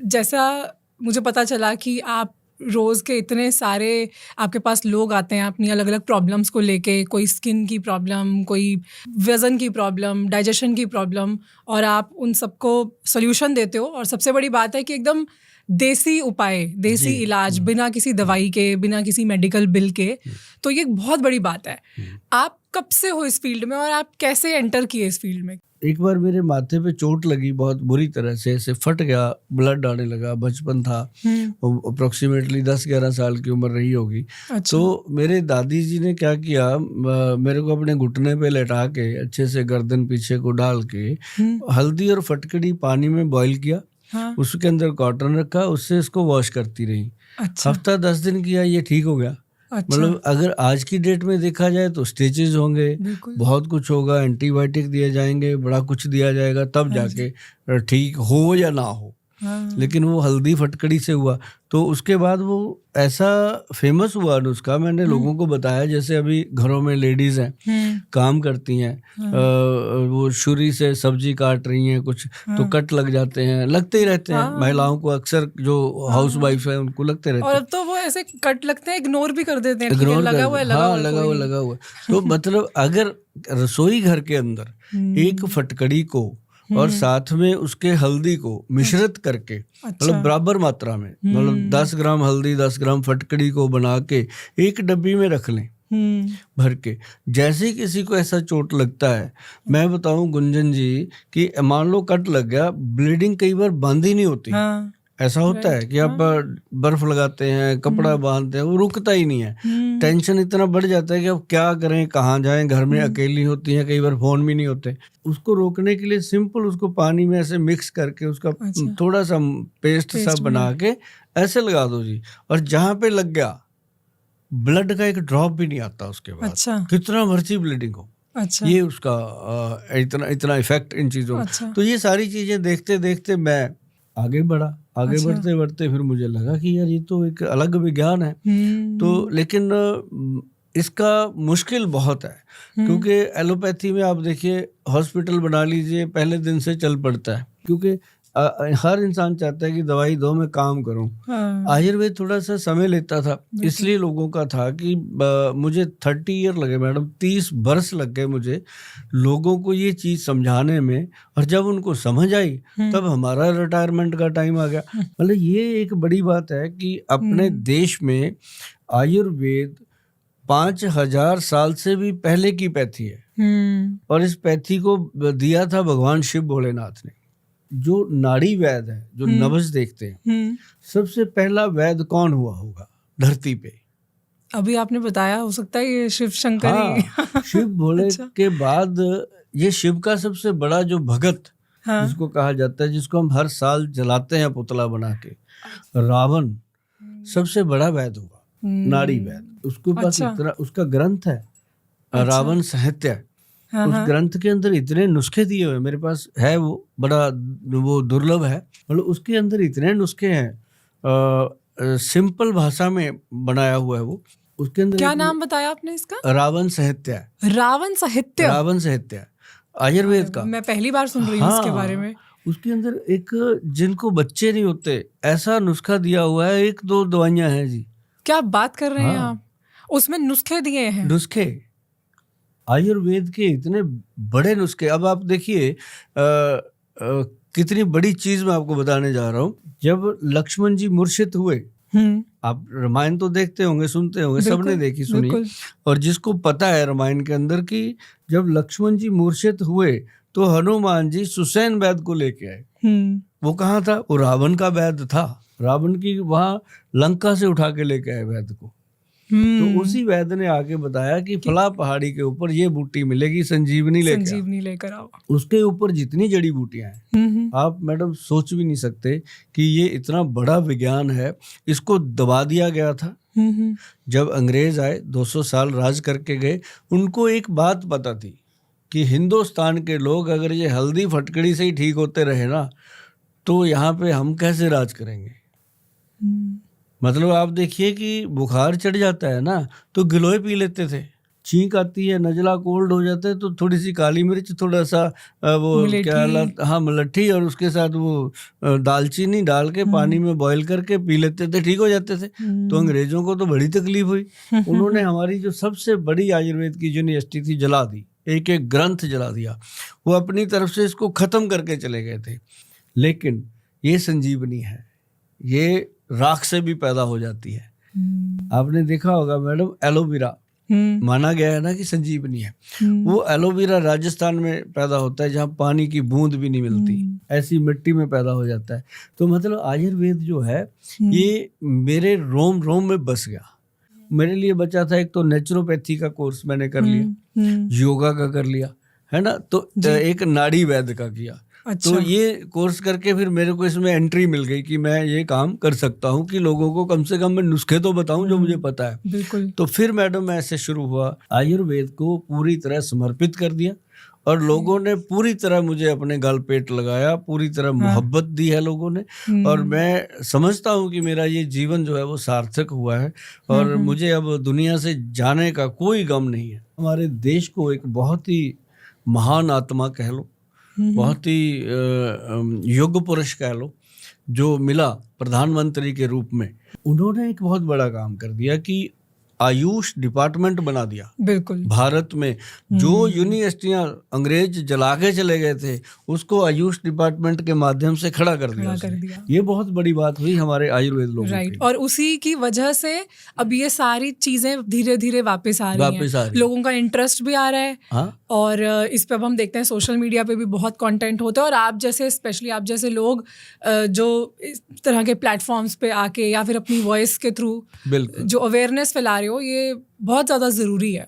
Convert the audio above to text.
जैसा मुझे पता चला कि आप रोज़ के इतने सारे आपके पास लोग आते हैं अपनी अलग अलग प्रॉब्लम्स को लेके, कोई स्किन की प्रॉब्लम, कोई वज़न की प्रॉब्लम, डाइजेशन की प्रॉब्लम, और आप उन सबको सॉल्यूशन देते हो। और सबसे बड़ी बात है कि एकदम देसी उपाय, देसी इलाज, बिना किसी दवाई के, बिना किसी मेडिकल बिल के। तो ये एक बहुत बड़ी बात है। आप कब से हो इस फील्ड में और आप कैसे एंटर किए इस फील्ड में? एक बार मेरे माथे पे चोट लगी बहुत बुरी तरह से, ऐसे फट गया, ब्लड आने लगा। बचपन था, अप्रोक्सीमेटली 10-11 साल की उम्र रही होगी। अच्छा। तो मेरे दादी जी ने क्या किया, मेरे को अपने घुटने पे लेटा के अच्छे से गर्दन पीछे को डाल के हल्दी और फटकड़ी पानी में बॉईल किया। हाँ। उसके अंदर कॉटन रखा, उससे इसको वॉश करती रही। अच्छा। हफ्ता 10 दिन किया, ये ठीक हो गया। अच्छा। मतलब अगर आज की डेट में देखा जाए तो स्टेजेस होंगे, बहुत कुछ होगा, एंटीबायोटिक दिए जाएंगे, बड़ा कुछ दिया जाएगा, तब जाके ठीक हो या ना हो। लेकिन वो हल्दी फटकड़ी से हुआ। तो उसके बाद वो ऐसा फेमस हुआ नुस्खा, मैंने लोगों को बताया। जैसे अभी घरों में लेडीज हैं, काम करती हैं, वो छुरी से सब्जी काट रही हैं कुछ, तो कट लग जाते हैं, लगते ही रहते हैं। महिलाओं को अक्सर, जो हाउस वाइफ है, उनको लगते रहते हैं। और अब तो वो ऐसे कट लगते हैं, इग्नोर भी कर देते हैं, इग्नोर लगा हुआ है, लगा हुआ। तो मतलब अगर रसोई घर के अंदर एक फटकड़ी को और साथ में उसके हल्दी को मिश्रित करके, मतलब बराबर मात्रा में, मतलब 10 ग्राम हल्दी 10 ग्राम फटकड़ी को बना के एक डब्बी में रख लें भर के। जैसे ही किसी को ऐसा चोट लगता है, मैं बताऊं गुंजन जी कि मान लो कट लग गया, ब्लीडिंग कई बार बंद ही नहीं होती। ऐसा होता है कि आप बर्फ लगाते हैं, कपड़ा बांधते हैं, वो रुकता ही नहीं है। टेंशन इतना बढ़ जाता है कि अब क्या करें, कहाँ जाएं, घर में अकेली होती हैं, कई बार फोन भी नहीं होते। उसको रोकने के लिए सिंपल उसको पानी में ऐसे मिक्स करके उसका थोड़ा सा पेस्ट सा बना के ऐसे लगा दो जी, और जहाँ पे लग गया ब्लड का एक ड्रॉप भी नहीं आता उसके बाद। कितना मर्जी ब्लीडिंग हो। ये उसका इतना इफेक्ट इन चीजों। तो ये सारी चीजें देखते देखते मैं आगे बढ़ा। बढ़ते बढ़ते फिर मुझे लगा कि यार ये तो एक अलग विज्ञान है। तो लेकिन इसका मुश्किल बहुत है, क्योंकि एलोपैथी में आप देखिए, हॉस्पिटल बना लीजिए, पहले दिन से चल पड़ता है, क्योंकि हर इंसान चाहता है कि दवाई दो, मैं काम करूं। आयुर्वेद थोड़ा सा समय लेता था, इसलिए लोगों का था कि मुझे 30 ईयर लगे मैडम, 30 वर्ष लग गए मुझे लोगों को ये चीज समझाने में। और जब उनको समझ आई तब हमारा रिटायरमेंट का टाइम आ गया। मतलब ये एक बड़ी बात है कि अपने देश में आयुर्वेद 5000 साल से भी पहले की पैथी है, और इस पैथी को दिया था भगवान शिव भोलेनाथ ने। जो नाड़ी वैद है, जो नब्ज देखते हैं, सबसे पहला वैद कौन हुआ होगा धरती पे? अभी आपने बताया, हो सकता है ये शिव शंकर ही। शिव भोले के बाद ये शिव का सबसे बड़ा जो भगत जिसको कहा जाता है, जिसको हम हर साल जलाते हैं पुतला बना के, रावण सबसे बड़ा वैद हुआ, नाड़ी वैद। उसके पास इतना, उसका ग्रंथ है रावण साहित्य। उस ग्रंथ के अंदर इतने नुस्खे दिए हुए, मेरे पास है, वो बड़ा वो दुर्लभ है। मतलब उसके अंदर इतने नुस्खे हैं, सिंपल भाषा में बनाया हुआ है वो। उसके अंदर क्या नाम बताया आपने इसका? रावण साहित्य। रावण साहित्य? रावण साहित्य आयुर्वेद का। मैं पहली बार सुन रही हूँ इसके बारे में। उसके अंदर एक, जिनको बच्चे नहीं होते ऐसा नुस्खा दिया हुआ है, 1-2 दवाइयां हैं जी। क्या बात कर रहे हैं आप? उसमें नुस्खे दिए हैं? नुस्खे, आयुर्वेद के इतने बड़े नुस्खे। अब आप देखिए कितनी बड़ी चीज मैं आपको बताने जा रहा हूँ। जब लक्ष्मण जी मूर्छित हुए, आप रामायण तो देखते होंगे, सुनते होंगे, सबने देखी सुनी। और जिसको पता है रामायण के अंदर कि जब लक्ष्मण जी मूर्छित हुए तो हनुमान जी सुसैन वैद्य को लेके आए। वो कहाँ था? वो रावण का वैद्य था। रावण की वहां लंका से उठा के लेके आए वैद्य को। तो उसी वैद्य ने आके बताया कि फला पहाड़ी के ऊपर ये बूटी मिलेगी, संजीवनी लेकर आओ। उसके ऊपर जितनी जड़ी बूटियां हैं, आप मैडम सोच भी नहीं सकते कि ये इतना बड़ा विज्ञान है। इसको दबा दिया गया था। जब अंग्रेज आए, 200 साल राज करके गए, उनको एक बात पता थी कि हिंदुस्तान के लोग अगर ये हल्दी फटकड़ी से ही ठीक होते रहे ना, तो यहाँ पे हम कैसे राज करेंगे। मतलब आप देखिए कि बुखार चढ़ जाता है ना, तो गिलोय पी लेते थे, छींक आती है, नजला कोल्ड हो जाता है, तो थोड़ी सी काली मिर्च, थोड़ा सा वो क्या हाँ मलट्ठी, और उसके साथ वो दालचीनी डाल के पानी में बॉईल करके पी लेते थे, ठीक हो जाते थे। तो अंग्रेजों को तो बड़ी तकलीफ हुई, उन्होंने हमारी जो सबसे बड़ी आयुर्वेद की यूनिवर्सिटी थी जला दी, एक एक ग्रंथ जला दिया। वो अपनी तरफ से इसको खत्म करके चले गए थे। लेकिन ये संजीवनी है, ये राख से भी पैदा हो जाती है। आपने देखा होगा मैडम, एलोवेरा माना गया है ना कि संजीवनी है। वो एलोवेरा राजस्थान में पैदा होता है, जहाँ पानी की बूंद भी नहीं मिलती, ऐसी मिट्टी में पैदा हो जाता है। तो मतलब आयुर्वेद जो है ये मेरे रोम रोम में बस गया। मेरे लिए बचा था एक तो नेचुरोपैथी का कोर्स मैंने कर लिया, योगा का कर लिया, है ना, तो एक नाड़ी वैद्य का किया। अच्छा। तो ये कोर्स करके फिर मेरे को इसमें एंट्री मिल गई कि मैं ये काम कर सकता हूँ, कि लोगों को कम से कम मैं नुस्खे तो बताऊं जो मुझे पता है। बिल्कुल। तो फिर मैडम ऐसे शुरू हुआ, आयुर्वेद को पूरी तरह समर्पित कर दिया, और लोगों ने पूरी तरह मुझे अपने गल पेट लगाया, पूरी तरह मोहब्बत दी है लोगों ने। और मैं समझता हूँ कि मेरा ये जीवन जो है वो सार्थक हुआ है, और मुझे अब दुनिया से जाने का कोई गम नहीं है। हमारे देश को एक बहुत ही महान आत्मा कह लो, बहुत ही योग्य पुरुष कह लो, जो मिला प्रधानमंत्री के रूप में, उन्होंने एक बहुत बड़ा काम कर दिया कि आयुष डिपार्टमेंट बना दिया। बिल्कुल। भारत में जो यूनिवर्सिटियां अंग्रेज जला के चले गए थे, उसको आयुष डिपार्टमेंट के माध्यम से खड़ा कर दिया। ये बहुत बड़ी बात हुई हमारे आयुर्वेद लोगों की। और उसी की वजह से अब ये सारी चीजें धीरे धीरे वापस आ रही हैं। लोगों का इंटरेस्ट भी आ रहा है। हाँ? और इस पे अब हम देखते हैं सोशल मीडिया पे भी बहुत कंटेंट होता है, और आप जैसे, स्पेशली आप जैसे लोग जो इस तरह के प्लेटफॉर्म्स पे आके या फिर अपनी वॉइस के थ्रू जो अवेयरनेस फैला रहे हो, ये बहुत ज़्यादा ज़रूरी है।